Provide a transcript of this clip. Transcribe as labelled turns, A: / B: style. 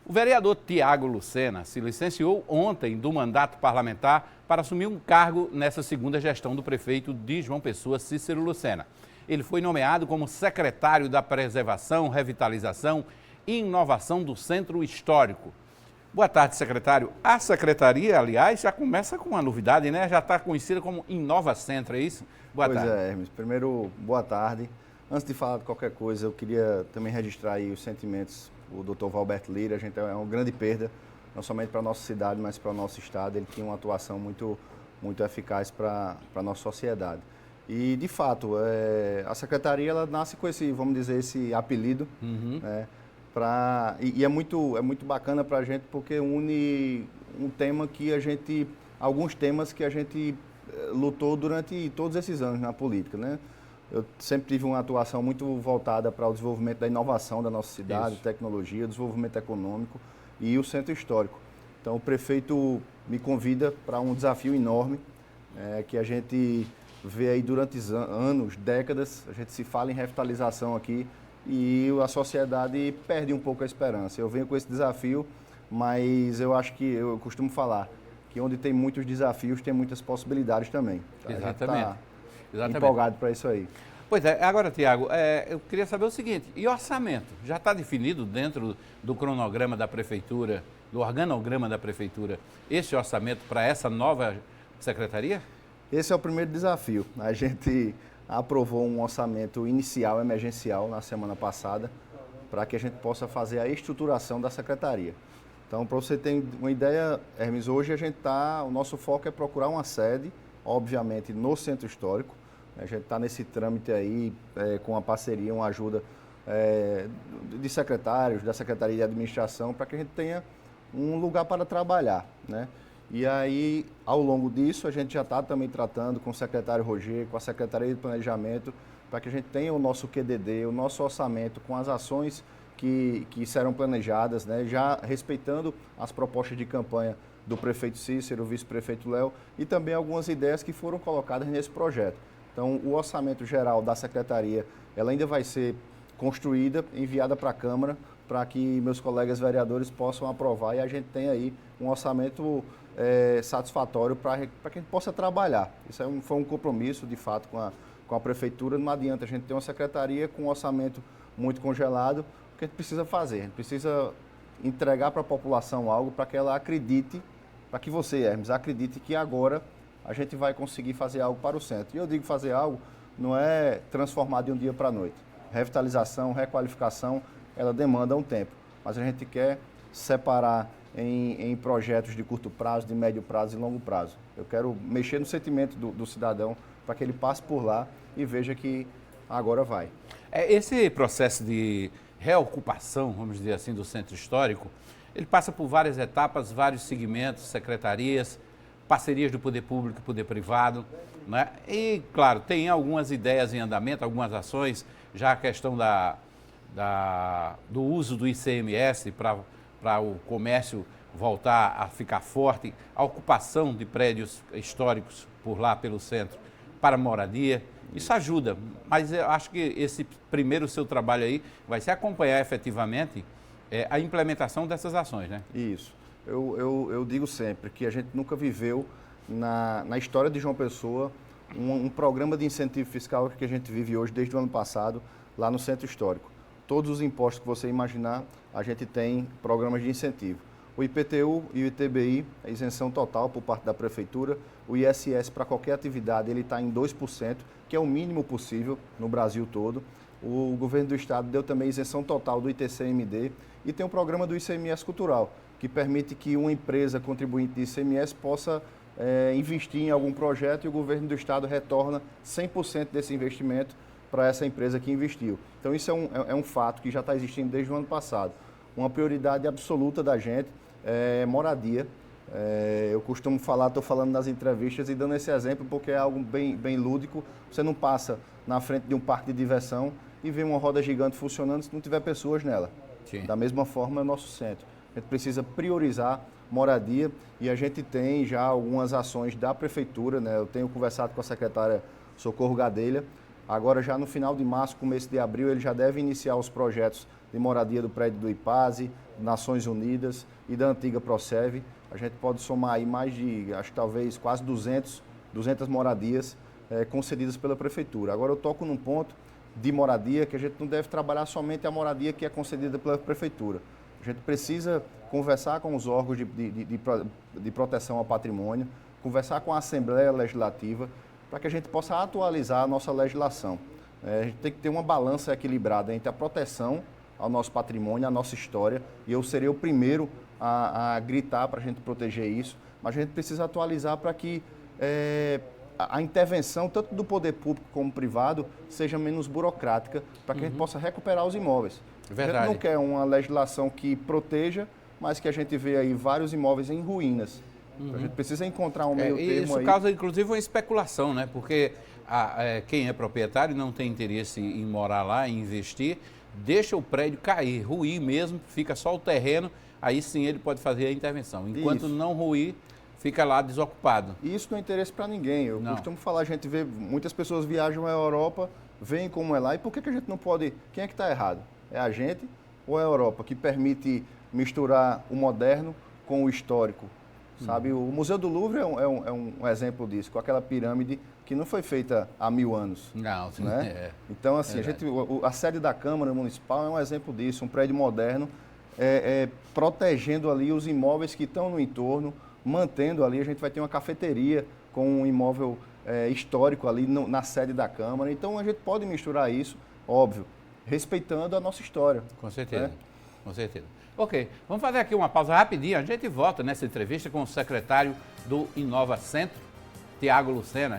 A: O vereador Tiago Lucena se licenciou ontem do mandato parlamentar para assumir um cargo nessa segunda gestão do prefeito de João Pessoa, Cícero Lucena. Ele foi nomeado como secretário da Preservação, Revitalização e Inovação do Centro Histórico. Boa tarde, secretário. A secretaria, aliás, já começa com uma novidade, né? Já está conhecida como Inova Centro, é isso? Boa tarde.
B: Pois é, Hermes. Primeiro, boa tarde. Antes de falar de qualquer coisa, eu queria também registrar aí os sentimentos do Dr. Valberto Lira. A gente é uma grande perda, não somente para a nossa cidade, mas para o nosso estado. Ele tinha uma atuação muito eficaz para a nossa sociedade. E, de fato, a secretaria ela nasce com esse, vamos dizer, esse apelido, né? E é muito bacana para a gente porque une alguns temas que a gente lutou durante todos esses anos na política, né? Eu sempre tive uma atuação muito voltada para o desenvolvimento da inovação da nossa cidade, tecnologia, desenvolvimento econômico e o centro histórico. Então o prefeito me convida para um desafio enorme, que a gente vê aí durante anos, décadas, a gente se fala em revitalização aqui, e a sociedade perde um pouco a esperança. Eu venho com esse desafio, mas eu acho que eu costumo falar que onde tem muitos desafios, tem muitas possibilidades também. Então,
A: Exatamente.
B: A gente está empolgado para isso aí.
A: Pois é, agora, Tiago, eu queria saber o seguinte, e orçamento? Já está definido dentro do cronograma da Prefeitura, do organograma da Prefeitura, esse orçamento para essa nova secretaria?
B: Esse é o primeiro desafio. A gente aprovou um orçamento inicial, emergencial, na semana passada, para que a gente possa fazer a estruturação da secretaria. Então, para você ter uma ideia, Hermes, hoje o nosso foco é procurar uma sede, obviamente, no Centro Histórico. A gente está nesse trâmite aí, com uma parceria, uma ajuda de secretários, da Secretaria de Administração, para que a gente tenha um lugar para trabalhar, né? E aí, ao longo disso, a gente já está também tratando com o secretário Roger, com a Secretaria de Planejamento, para que a gente tenha o nosso QDD, o nosso orçamento com as ações que serão planejadas, né, já respeitando as propostas de campanha do prefeito Cícero, o vice-prefeito Léo, e também algumas ideias que foram colocadas nesse projeto. Então, o orçamento geral da secretaria, ela ainda vai ser construída, enviada para a Câmara, para que meus colegas vereadores possam aprovar e a gente tenha aí um orçamento satisfatório para que a gente possa trabalhar. Isso foi um compromisso, de fato, com a Prefeitura. Não adianta a gente ter uma secretaria com um orçamento muito congelado, porque a gente precisa fazer, a gente precisa entregar para a população algo para que ela acredite, para que você, Hermes, acredite que agora a gente vai conseguir fazer algo para o centro. E eu digo fazer algo, não é transformar de um dia para a noite. Revitalização, requalificação, ela demanda um tempo, mas a gente quer separar em projetos de curto prazo, de médio prazo e longo prazo. Eu quero mexer no sentimento do cidadão para que ele passe por lá e veja que agora vai.
A: Esse processo de reocupação, vamos dizer assim, do centro histórico, ele passa por várias etapas, vários segmentos, secretarias, parcerias do poder público e poder privado, né? E, claro, tem algumas ideias em andamento, algumas ações, já a questão do uso do ICMS para o comércio voltar a ficar forte, a ocupação de prédios históricos por lá, pelo centro, para moradia. Isso ajuda, mas eu acho que esse primeiro seu trabalho aí vai ser acompanhar efetivamente a implementação dessas ações, né?
B: Isso. Eu digo sempre que a gente nunca viveu na história de João Pessoa um programa de incentivo fiscal que a gente vive hoje desde o ano passado lá no Centro Histórico. Todos os impostos que você imaginar, a gente tem programas de incentivo. O IPTU e o ITBI, a isenção total por parte da Prefeitura. O ISS, para qualquer atividade, ele está em 2%, que é o mínimo possível no Brasil todo. O governo do estado deu também isenção total do ITCMD e tem o programa do ICMS Cultural, que permite que uma empresa contribuinte de ICMS possa investir em algum projeto e o governo do estado retorna 100% desse investimento para essa empresa que investiu. Então isso é um fato que já está existindo desde o ano passado. Uma prioridade absoluta da gente é moradia. Eu costumo falar, estou falando nas entrevistas e dando esse exemplo porque é algo bem lúdico. Você não passa na frente de um parque de diversão e vê uma roda gigante funcionando se não tiver pessoas nela. Sim. Da mesma forma é o nosso centro. A gente precisa priorizar moradia e a gente tem já algumas ações da Prefeitura, né? Eu tenho conversado com a secretária Socorro Gadelha Agora, já no final de março, começo de abril, ele já deve iniciar os projetos de moradia do prédio do IPASE, Nações Unidas e da antiga Proserve. A gente pode somar aí mais de, acho que talvez quase 200 moradias concedidas pela Prefeitura. Agora eu toco num ponto de moradia que a gente não deve trabalhar somente a moradia que é concedida pela Prefeitura. A gente precisa conversar com os órgãos de proteção ao patrimônio, conversar com a Assembleia Legislativa, para que a gente possa atualizar a nossa legislação. A gente tem que ter uma balança equilibrada entre a proteção ao nosso patrimônio, à nossa história, e eu serei o primeiro a gritar para a gente proteger isso, mas a gente precisa atualizar para que a intervenção, tanto do poder público como privado, seja menos burocrática, para que a gente possa recuperar os imóveis.
A: Verdade.
B: A gente não quer uma legislação que proteja, mas que a gente vê aí vários imóveis em ruínas. A gente precisa encontrar um meio termo
A: isso
B: aí.
A: Isso causa, inclusive, uma especulação, né? Porque quem é proprietário não tem interesse em morar lá, em investir, deixa o prédio cair, ruir mesmo, fica só o terreno, aí sim ele pode fazer a intervenção. Enquanto não ruir, fica lá desocupado.
B: E isso não é interesse para ninguém. Eu costumo falar, a gente vê, muitas pessoas viajam à Europa, veem como é lá, e por que a gente não pode... Quem é que está errado? É a gente ou é a Europa, que permite misturar o moderno com o histórico? Sabe, o Museu do Louvre é um exemplo disso, com aquela pirâmide que não foi feita há 1000 anos.
A: Não, sim,
B: né? Então, assim, a sede da Câmara Municipal é um exemplo disso, um prédio moderno, protegendo ali os imóveis que estão no entorno, mantendo ali, a gente vai ter uma cafeteria com um imóvel histórico ali na sede da Câmara. Então, a gente pode misturar isso, óbvio, respeitando a nossa história.
A: Com certeza, com certeza. Ok, vamos fazer aqui uma pausa rapidinho, a gente volta nessa entrevista com o secretário do Inova Centro, Tiago Lucena.